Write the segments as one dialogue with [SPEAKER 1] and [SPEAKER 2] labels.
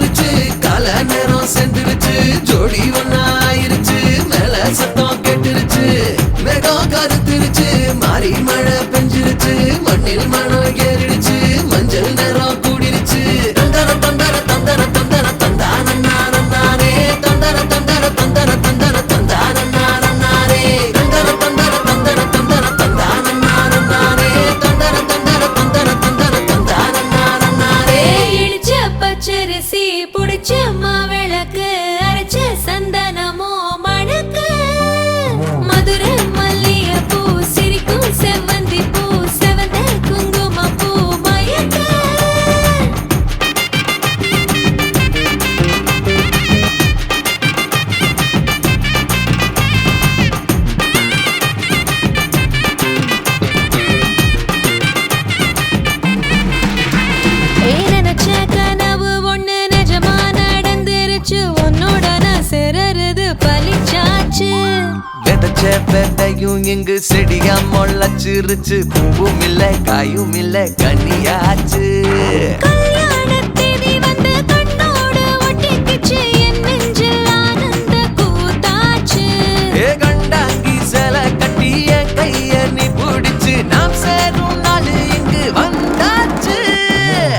[SPEAKER 1] வந்துருச்சு கால நேரம் செந்துருச்சு ஜோடி ஒன்னா ஆயிருச்சு மேல சத்தம் கேட்டுருச்சு மேகம் கருத்துருச்சு மாறி மழை பெஞ்சிருச்சு மண்ணில் மனம் ஏறிடுச்சு மஞ்சள் நேரம் கூடிருச்சு தந்தர தந்தர தந்தர தந்தர தந்தானே தந்தர தந்தர தந்தர தந்தர தந்தானே தந்தர தந்தர தந்தர தந்தர தந்தானே தந்தர தந்தர தந்தர தந்தர தந்தானே
[SPEAKER 2] இடிச்ச பச்சரிசி புடிச்ச மாவிளக்கு அரைச்ச சந்தனமோ மணக்கு மதுரை மல்லிகை பூ சிரிக்கும் செவ்வந்தி பூ செவந்த குங்கும பூ மயக்க நினைச்ச கனவு ஒண்ணு நிஜமா நடந்துருச்சு உன்னோட நான் சிறருது பலிச்சாச்சு
[SPEAKER 1] விதைச்ச விதையும் இங்கு செடியா முளைச்சிருச்சு பூவும் இல்ல காயும் இல்ல கனியாச்சு
[SPEAKER 2] கல்யாண தேதி வந்து கண்ணோடு ஒட்டிக்கிச்சு என் நெஞ்சில் ஆனந்த கூத்தாச்சு
[SPEAKER 1] ஏ கண்டாங்கி சில கட்டி என் கைய நீ பிடிச்சு நாம் சேரும் நாள் இங்கு வந்தாச்சு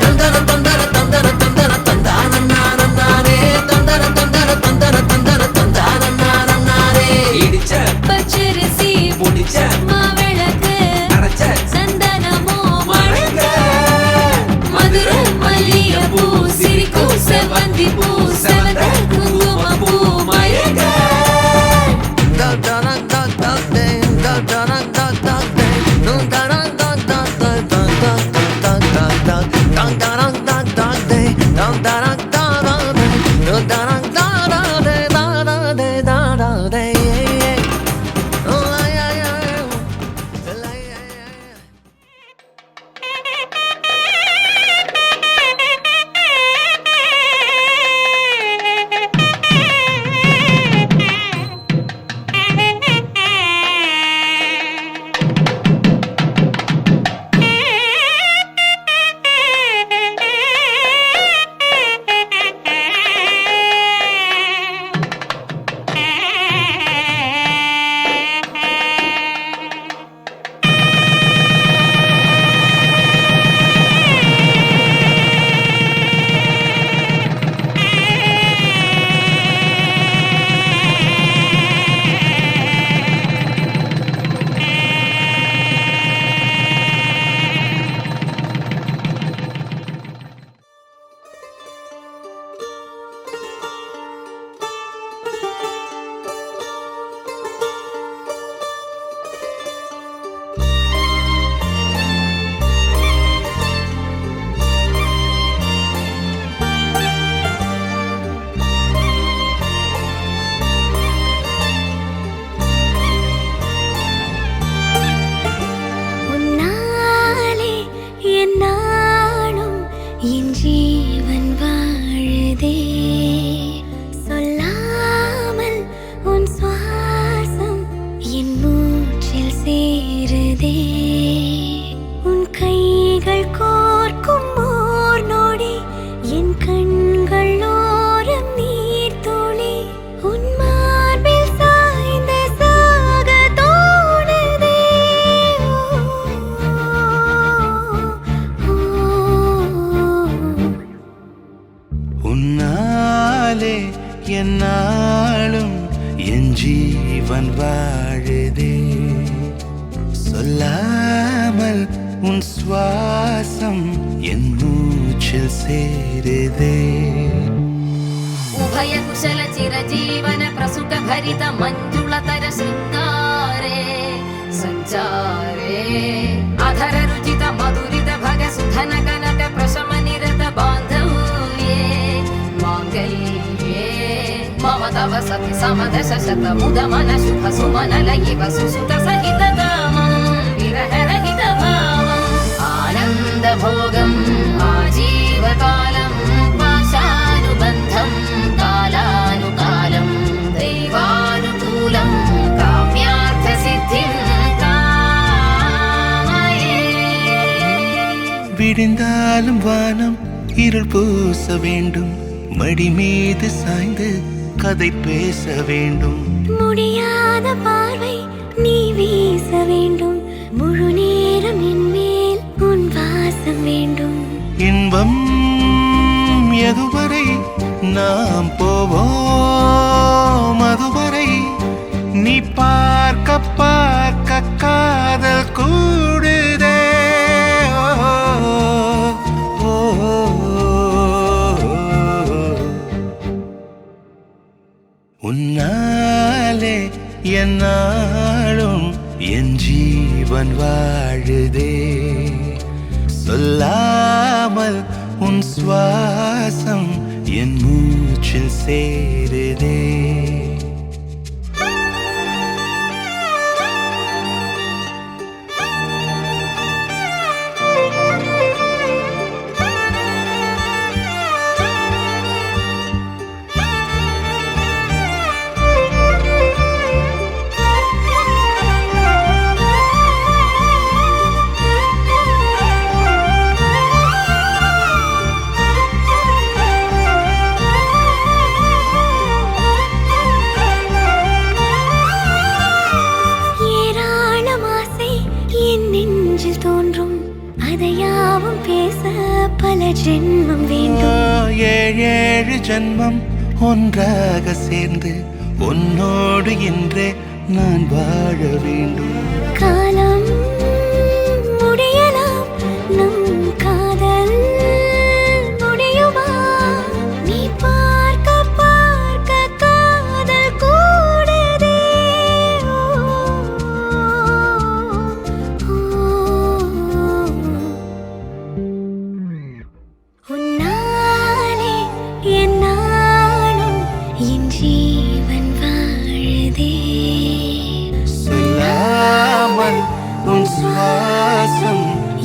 [SPEAKER 1] தந்தர தந்தர தந்தர தந்தர தந்தானே தந்தர தந்தர தந்தர தந்தர தந்தானே இடிச்ச
[SPEAKER 2] பச்சரிசி
[SPEAKER 1] புடிச்ச
[SPEAKER 2] மாவிளக்கு
[SPEAKER 1] அரைச்ச
[SPEAKER 2] சந்தனமோ மணக்க மதுரை மல்லிகை பூ சிரிக்கும் செவ்வந்தி பூ செவந்த குங்கும பூ மயக்க
[SPEAKER 3] என்னாலும் என் ஜீவன் வாழுதே சொல்லாமல் உன் சுவாசம் என் மூச்சில் சேருதே
[SPEAKER 2] उभय कुशल चिरजीवन प्रसुख भरित मंजुलतर शृंगारे संचारे अधर रुचित मधुरित भग सुधन कनक प्रशम निरत बांधव्ये मांगल्ये मम तव सति समदश शत मुद मन शुभ सुमन लयिव सुसुत सहित कामं विरह रहित भावं आनंद भोगं आजीवकालं पाशानुबन्धं कालानुकालं दैवानुकूलं काम्यार्थ सिद्धिं कामये
[SPEAKER 3] விடிந்தாலும் வானம் இருள் பூச வேண்டும் மடி மீது சாய்ந்து கதை பேச வேண்டும்.
[SPEAKER 4] முடியாத பார்வை நீ வீச வேண்டும். முழு நேரம் என் மேல் உன் வாசம் வேண்டும்.
[SPEAKER 3] இன்பம் எதுவரை நாம் போவோம் அதுவரை நீ பார்க்க பார்க்க காதல் கூடுதே. ஓ, ஓ, உன்னாலே என்னாலும் என் ஜீவன் வாழுதே. சொல்லாமல் உன் சுவாசம் என் மூச்சில் சேருதே.
[SPEAKER 4] நெஞ்சில் தோன்றும் அதையாவும் பேச பல ஜென்மம் வேண்டும்.
[SPEAKER 3] ஏழு ஜென்மம் ஒன்றாக சேர்ந்து உன்னோடு இன்றே நான் வாழ வேண்டும்.
[SPEAKER 4] காலம் முடியலாம் நம் காதல் முடியுமா? நீ பார்க்க பார்க்க காதல் கூடுதே. உன்னாலே என்னாலும் என் ஜீவன் வாழுதே.
[SPEAKER 3] சொல்லாமல் உன் சுவாசம்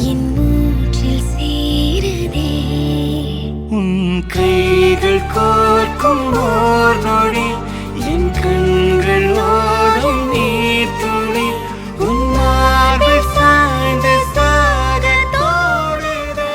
[SPEAKER 4] என் மூச்சில் சேருதே.
[SPEAKER 3] உன் கைகள் கோர்க்கும் ஓர் நொடி என் கண்கள் ஓடும் நீர் துளி உன் மார்பில் சாய்ந்து சாக தோடுதே.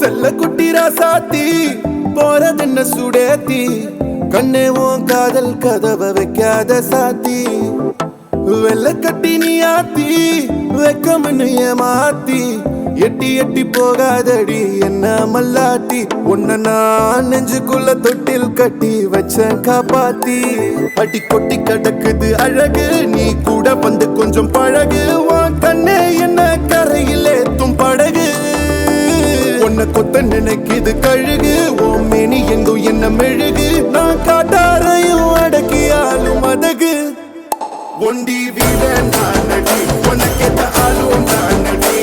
[SPEAKER 5] செல்ல குட்டி ராசாத்தி போறதென்ன சுடேத்தி கண்ணே உன் காதல் கதவை வைக்காத சாத்தி வெள்ள கட்டி நீ ஆத்தி வெக்கம்னு ஏமாத்தி எட்டி எட்டி போகாதடி என்ன மல்லாட்டி உன்ன நான் நெஞ்சுக்குள்ள தொட்டில் கட்டி வச்ச காப்பாத்தி அடி கொட்டி கிடக்குது அழகு நீ கூட வந்து கொஞ்சம் பழகு உன் கண்ணே என்ன கரையில் ஏத்தும் படகு உன்னை கொத்த நினைக்குது கழுகு ஓ மேனி எங்கும் என்ன மெழுகு நான் காட்டாரையும் அடக்கியாலும் அதகு ஒண்டி வீட நானடி உனக்கேத்த ஆளும் நானடி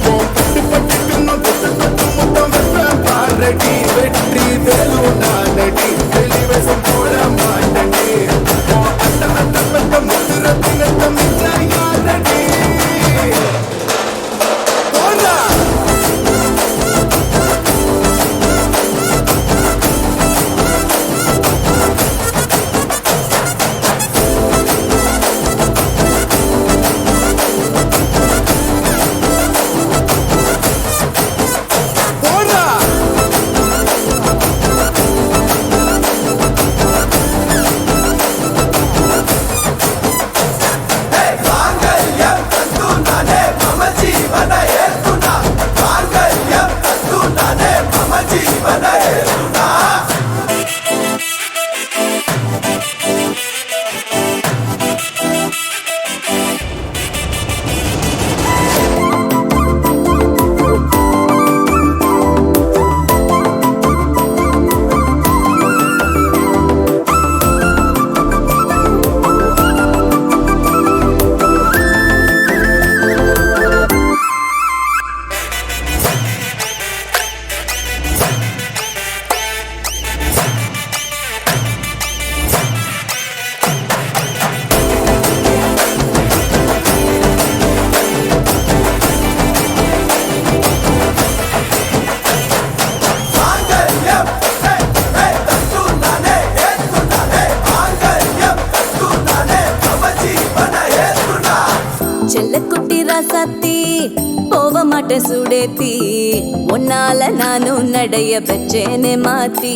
[SPEAKER 5] பட்டு பட்டுக்கு தொட்டு மொத்தம் வெப்பம் பாரடி வெற்றி வேலும் நானடி வெளிவசம் போட மாட்டடி அந்த அந்த பட்ட முத்துர தினத்த மிச்ச யாரடி போடா
[SPEAKER 6] செல்லக்குட்டி ராசாத்தி போக மாட்டேன் சுடேத்தி உன்னால நானும் நடைய பெற்றேனே மாத்தி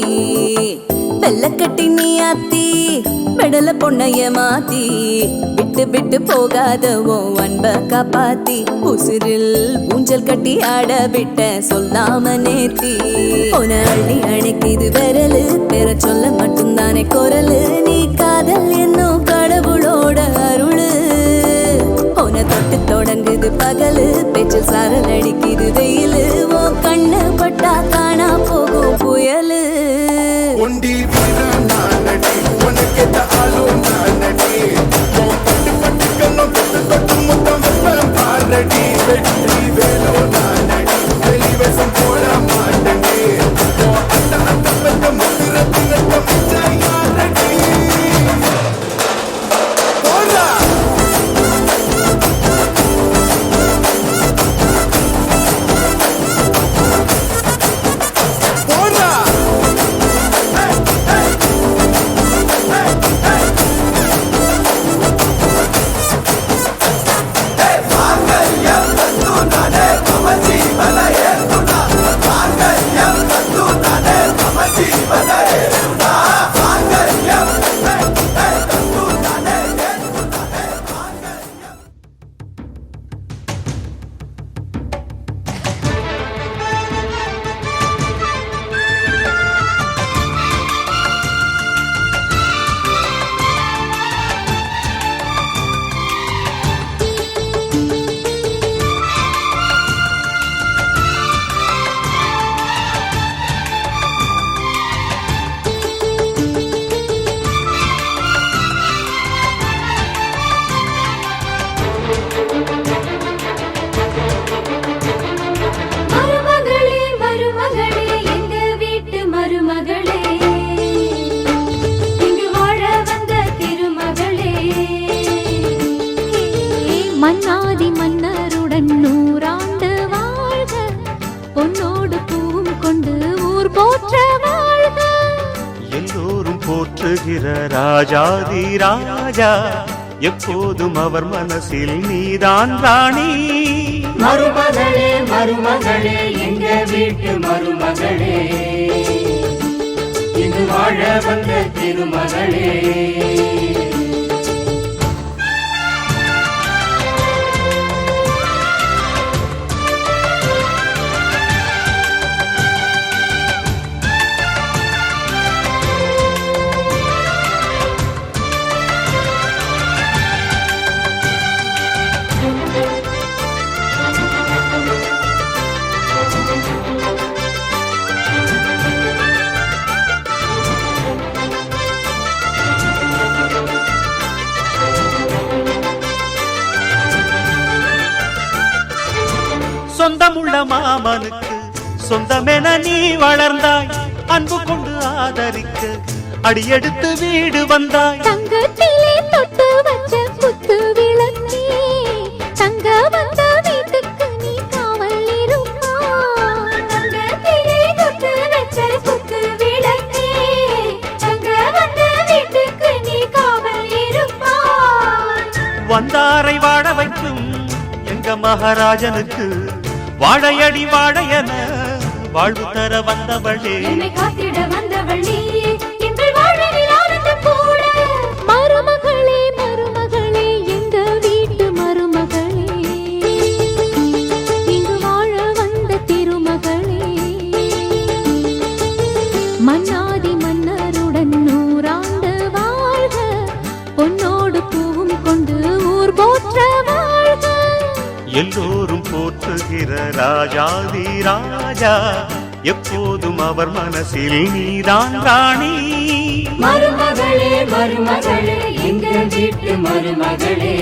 [SPEAKER 6] வெள்ளக்கட்டி நீ ஆத்தி மெடல பொண்ணைய மாத்தி விட்டு விட்டு போகாதவோ அன்ப காப்பாத்தி உசிரில் ஊஞ்சல் கட்டி ஆட விட்ட சொல்லாம நேத்தி உன அள்ளி அணைக்குது விரலு பெற சொல்ல மட்டும்தானே குரலு நீ காதல் என்னும் கடவுளோட அருளு உன தொட்டு தொடங்குது பகலு பேச்சில் சாரல் அடிக்குது வெயிலு ஓ கண்ணு பட்டா காணா போகும் புயலு
[SPEAKER 5] ஒண்டி வீர நானடி உனக்கேத்த ஆளும் நானடி பட்டு பட்டுக்கு தொட்டு தொட்டு மொத்தம் வெப்பம் பாரடி வெற்றி வேலும் நானடி வெளிவசம் போட மாட்டடி அந்த அந்த பட்ட முத்துர தினத்த மிச்ச யாரடி போடா
[SPEAKER 4] மன்னாதி மன்னருடன் 100 ஆண்டு வாழ்க பொன்னோடு பூவும் கொண்டு ஊர் போற்ற வாழ்க
[SPEAKER 3] எல்லோரும் போற்றுகிற ராஜாதி ராஜா எப்போதும் அவர் மனசில் நீதான் ராணி.
[SPEAKER 7] மருமகளே மருமகளே எங்க வீட்டு மருமகளே, இங்கு வாழ வந்த திருமகளே.
[SPEAKER 3] சொந்தமுள்ள மாமனுக்கு சொந்தமென நீ வளர்ந்தாய். அன்பு கொண்டு ஆதரிக்க அடியெடுத்து வீடு வந்தாய்.
[SPEAKER 4] தங்கத்திலே தொட்டு வச்ச குத்து விளக்கே, தங்க வந்த வீட்டுக்கு நீ காவல் இருப்பாய். தங்கத்திலே தொட்டு வச்ச குத்து விளக்கே, தங்க வந்த வீட்டுக்கு நீ காவல் இருப்பாய்.
[SPEAKER 3] வந்தாரை வாழ வைக்கும் எங்க மகாராஜனுக்கு வாழையடி வாழையன வாழ்வு தர வந்தவளே.
[SPEAKER 4] என்னை காத்திட வந்தவள் நீயே, எங்கள் வாழ்வில் ஆனந்தம் கூட. மருமகளே மருமகளே எங்க வீட்டு மருமகளே, இங்கு வாழ வந்த திருமகளே. மன்னாதி மன்னருடன் நூறாண்டு வாழ்க, பொன்னோடு பூவும் கொண்டு ஊர் போற்ற வாழ்க.
[SPEAKER 3] எல்லோரும் போற்றுகிற ராஜாதி ராஜா, எப்போதும் அவர் மனசில் நீதான் ராணி.
[SPEAKER 7] மருமகளே மருமகளே எங்க வீட்டு மருமகளே,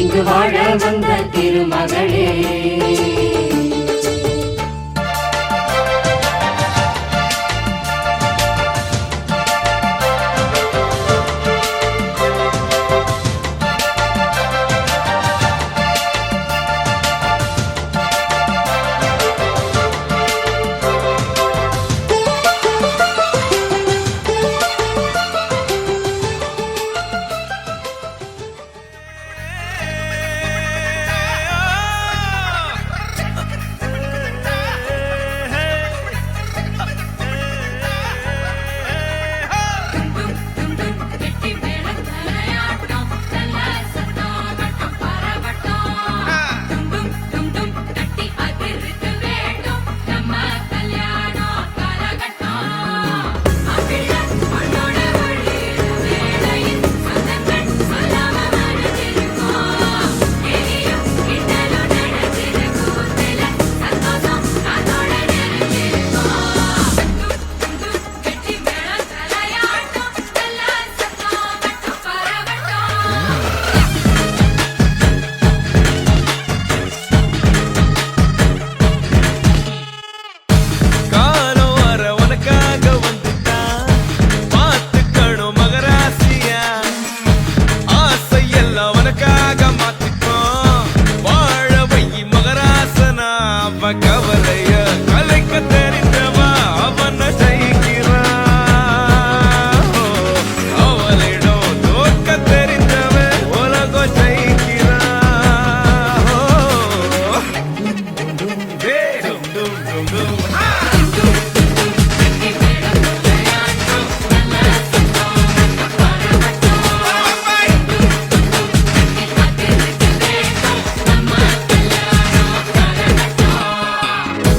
[SPEAKER 7] இங்கு வாழ வந்த திருமகளே.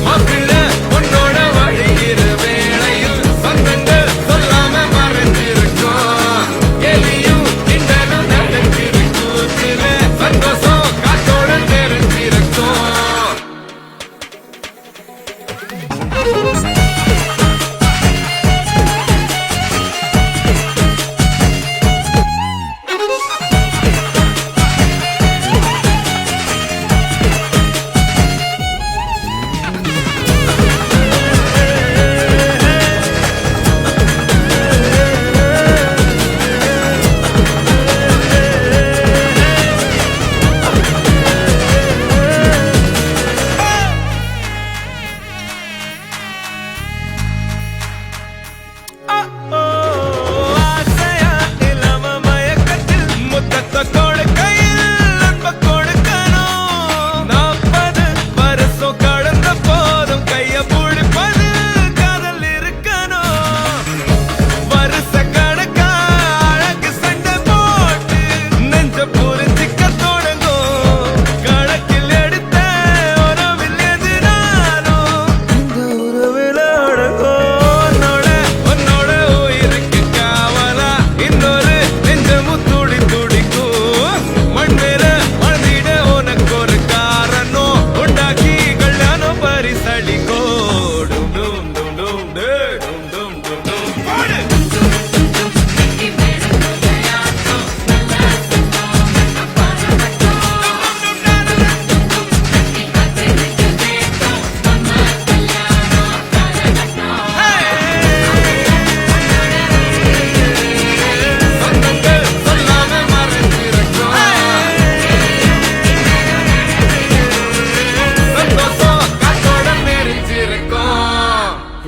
[SPEAKER 5] மாப்பிள்ளை பொண்ணோ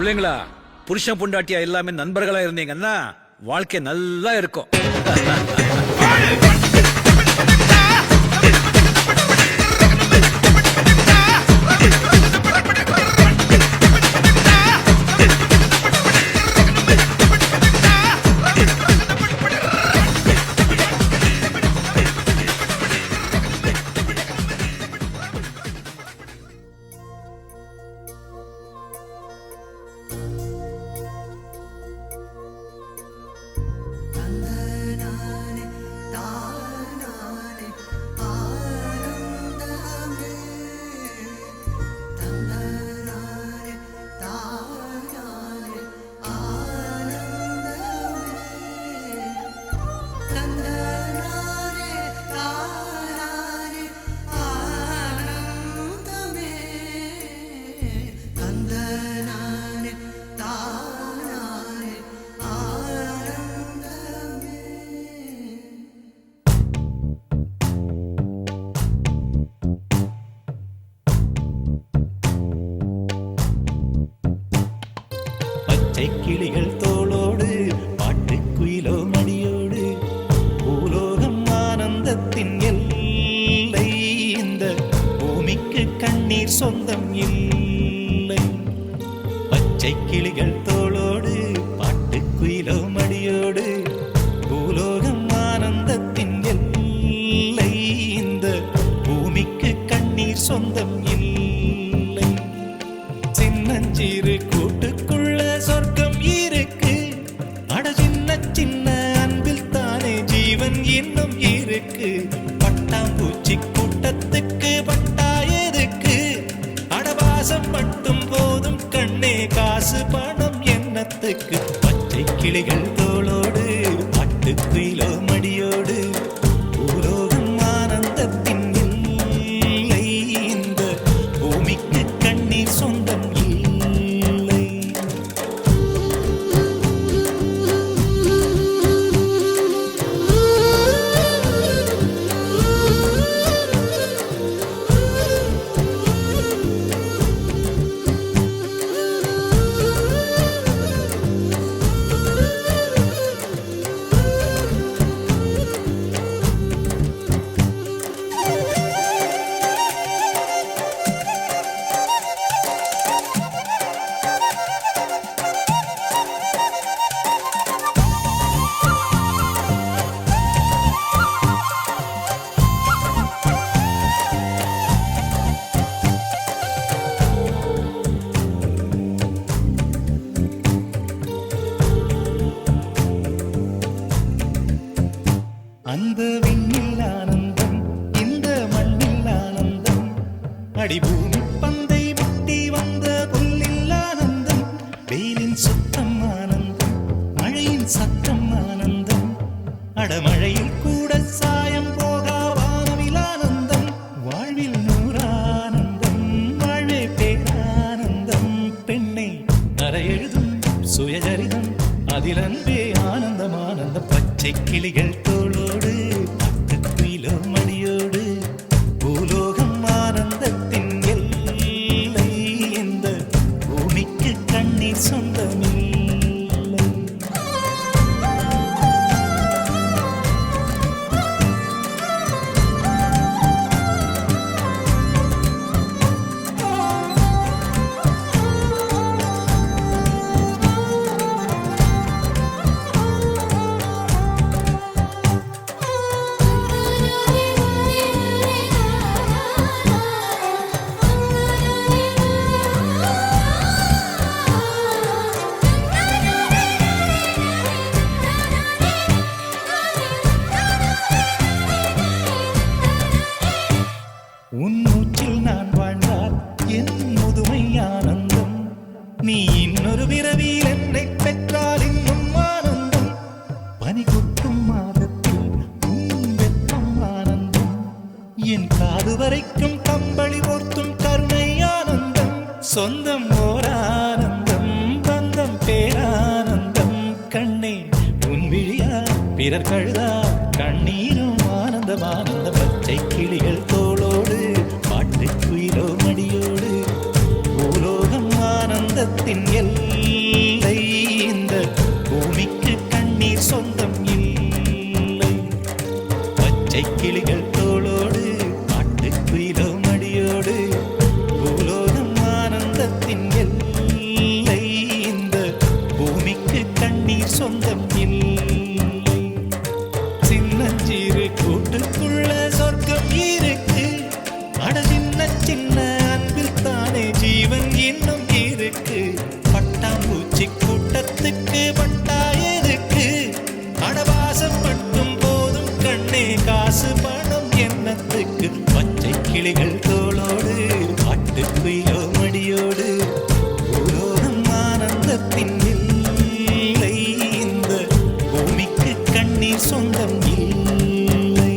[SPEAKER 8] பிள்ளைங்களா, புருஷன் பொண்டாட்டியா எல்லாமே நண்பர்களா இருந்தீங்கன்னா வாழ்க்கை நல்லா இருக்கும்.
[SPEAKER 3] கிளிகள் தோளோடு பாட்டுக்குயிலோ மடியோடு பூலோகம் ஆனந்தத்தின் எல்லை. இந்த பூமிக்கு கண்ணீர் சொந்தம் இல்லை. பச்சை கிளிகள் தோளோடு பாட்டுக்குயிலோ மடியோடு பூலோகம் ஆனந்தத்தின் எல்லை. இந்த பூமிக்கு கண்ணீர் சொந்தம் இல்லை. சின்னஞ்சிறு கூட்டுக்குள்ள சொர்க்கம் இருக்கு. அட சின்ன சின்ன அன்பில் தானே ஜீவன் இன்னும் இருக்கு. பட்டாம்பூச்சி கூட்டத்துக்கு பட்டாயதுக்கு. அடவாசம் மட்டும் போதும் கண்ணே, காசு பணம் எண்ணத்துக்கு. பச்சை கிளிகள் தோளோடு பாட்டுக்குயிலோ மடியோடு பூலோகம் ஆனந்தத்தின் இல்லை. இந்த பூமிக்கு கண்ணீர் சொந்தம் இல்லை. அந்த விண்ணில் ஆனந்தம், இந்த மண்ணில் ஆனந்தம். அடிபூமி பந்தை முட்டி வந்த புல்லில் ஆனந்தம். வெயிலின் சுத்தம் ஆனந்தம், மழையின் சத்தம் ஆனந்தம். அடமழையில் கூட சாயம் போகா வானவில் ஆனந்தம். வாழ்வில் நூறானந்தம், வாழ்வே பேரானந்தம். பெண்ணை நரையெழுதும் சுயசரிதம், அதில் அன்பே ஆனந்தம் ஆனந்தம். பச்சை கிளிகள் தோளோடு பாட்டுக்குயிலோ மடியோடு பூலோகம் ஆனந்தத்தின் எல்லை. இந்த பூமிக்கு கண்ணீர் சொந்தமில்லை. உன் மூச்சில் நான் வாழ்ந்தால் என் முதுமை ஆனந்தம். நீ இன்னொரு பிறவியில் என்னை பெற்றால் இன்னும் ஆனந்தம். பனி கொட்டும் மாதத்தில் உன் வெப்பம் ஆனந்தம். என் காது வரைக்கும் கம்பளி போர்த்தும் கருணை ஆனந்தம். சொந்தம் ஓர் ஆனந்தம், பந்தம் பேரானந்தம். கண்ணே உன் விழியா பிறர் கழுதா கண்ணீரும் ஆனந்தம் ஆனந்த. பச்சை கிளிகள் தோளோடு பாட்டுக்குயிலோ மடியோடு பூலோகம் ஆனந்தத்தின் எல்லை. அடியோடு பூலோகம் ஆனந்தத்தின் இல்லை இந்த பூமிக்கு கண்ணீர் சொந்தம் இல்லை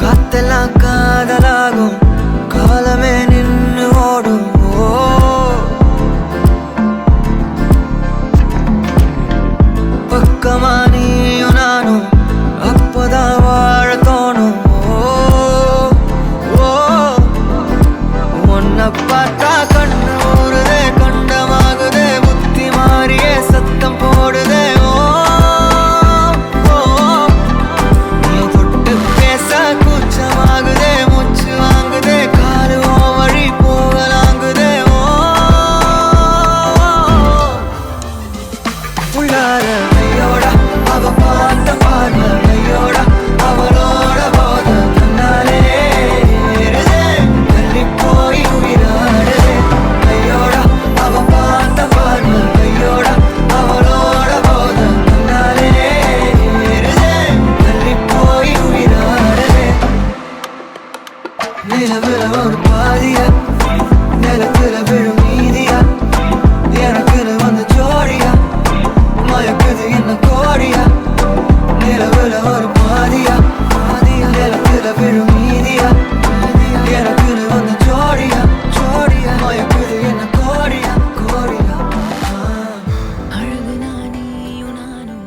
[SPEAKER 1] காத்தெல்லாம் காதலாகும் காலமே நின்று ஓடும் பக்கமா நீயும் நானும் அப்பதான் வாழ தோணும் உன்னை பார்த்தா கண்ணு ஊறுதே கண்டமாகுதே புத்தி மாறியே சத்தம் போடுதே கூச்சமாகுதே மூச்சு வாங்குதே காலு வழி போகலாங்குதே உள்ளார ஐயோடா அவ பார்த்த பார்வை ஐயோடா அவளோட போத கண்ணாலே தள்ளி போய் உயிராடுதே ஐயோடா அவ பார்த்த பார்வை ஐயோடா அவளோட போத கண்ணாலே தள்ளி போய் உயிராடுதே நிலவுல ஒரு பாதியா நிலத்துல விழும் நீதியா எனக்குன்னு வந்து ஜோடியா மயக்குது என்ன கோடியா நிலவுல ஒரு பாதியா நிலத்துல விழும் நீதியா எனக்குன்னு வந்து ஜோடியா மயக்குது என்ன கோடியா அழகு நானும்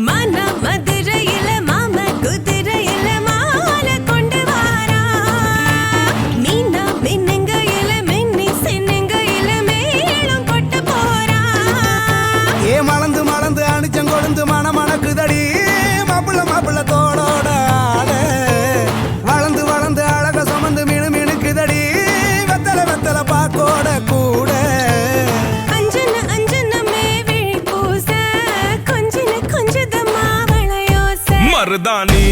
[SPEAKER 6] மன மதுரையில மாம குதிரையில மால கொண்டு வாரா மீனா மின்னுங்கையில மின்னி சின்னுங்கையில மேலும் கொட்டு போறா
[SPEAKER 5] ஏ மலந்து மலந்து அணிச்சம் கொடுந்து மணக்குதடி மாப்பிள்ள தோளோட ஆட வளர்ந்து வளர்ந்து அழக சுமந்து மினுக்குதடி வெத்தல பாக்கோட கூட
[SPEAKER 3] மருதாணி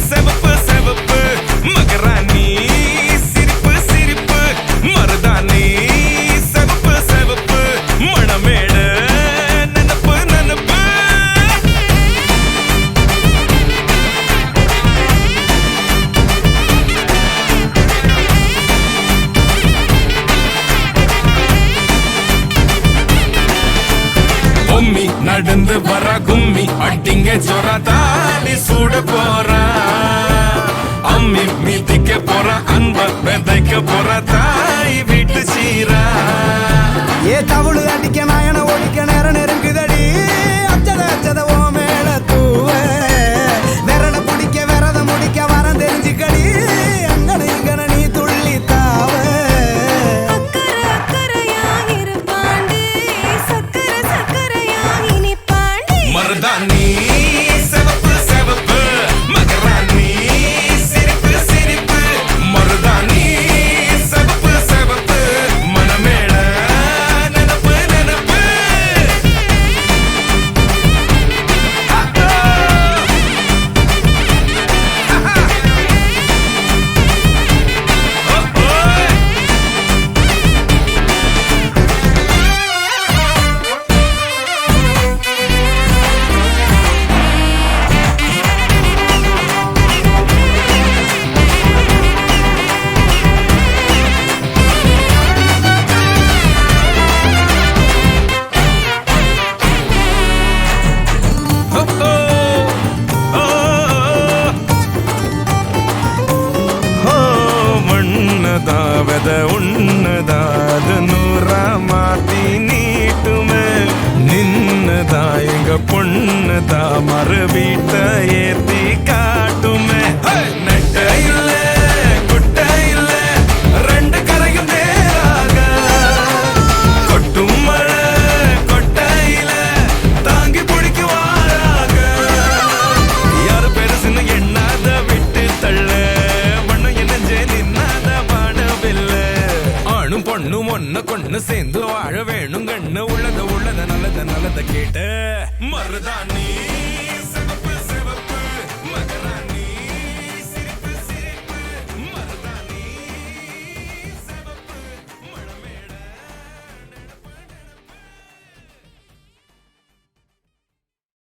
[SPEAKER 3] செவப்பு செவப்பு மகராணி சிரிப்பு சிரிப்பு மருதாணி செவப்பு செவப்பு மணமேட நனப்பு நனப்பு பொம்மி நடந்து வர கும்மி அட்டிங்க ஜொரா தாலி சூட போறா அம்மி மீதிக்க போற அன்ப விதைக்க போற தாய் வீட்டு சீரா
[SPEAKER 5] ஏ தவுளு அடிக்க நாயன ஒடிக்க நேரம் நெருங்குதடி அச்சத ஓ மேல தூவ விரட பிடிக்க விரத முடிக்க வரம் தெரிஞ்சுக்கடி அங்கன இங்கன நீ துள்ளி தாவ
[SPEAKER 3] மருதாணி செவப்பு செவப்பு மகராணி சிரிப்பு சிரிப்பு மருதாணி செவப்பு செவப்பு மணமேட நனப்பு நனப்பு மண்ணதாவத உன்னதாத நூறா மாத்தி நீட்டுமே நின்னதா எங்க பொண்ணுதா மறு வீட்ட ஏத்தி காட்டுமே நெட்ட இல்ல குட்ட இல்ல ரெண்டு கரையும் நேராக கொட்டும் மழை கொட்டையில தாங்கி பிடிக்குவாராக யாரு பெருசு ஆணும் பொண்ணும் ஒண்ணு கொண்டு சேர்ந்து வாழ வேணும் கண்ணு உள்ளத நல்லத நல்லத கேட்டு மருதாணி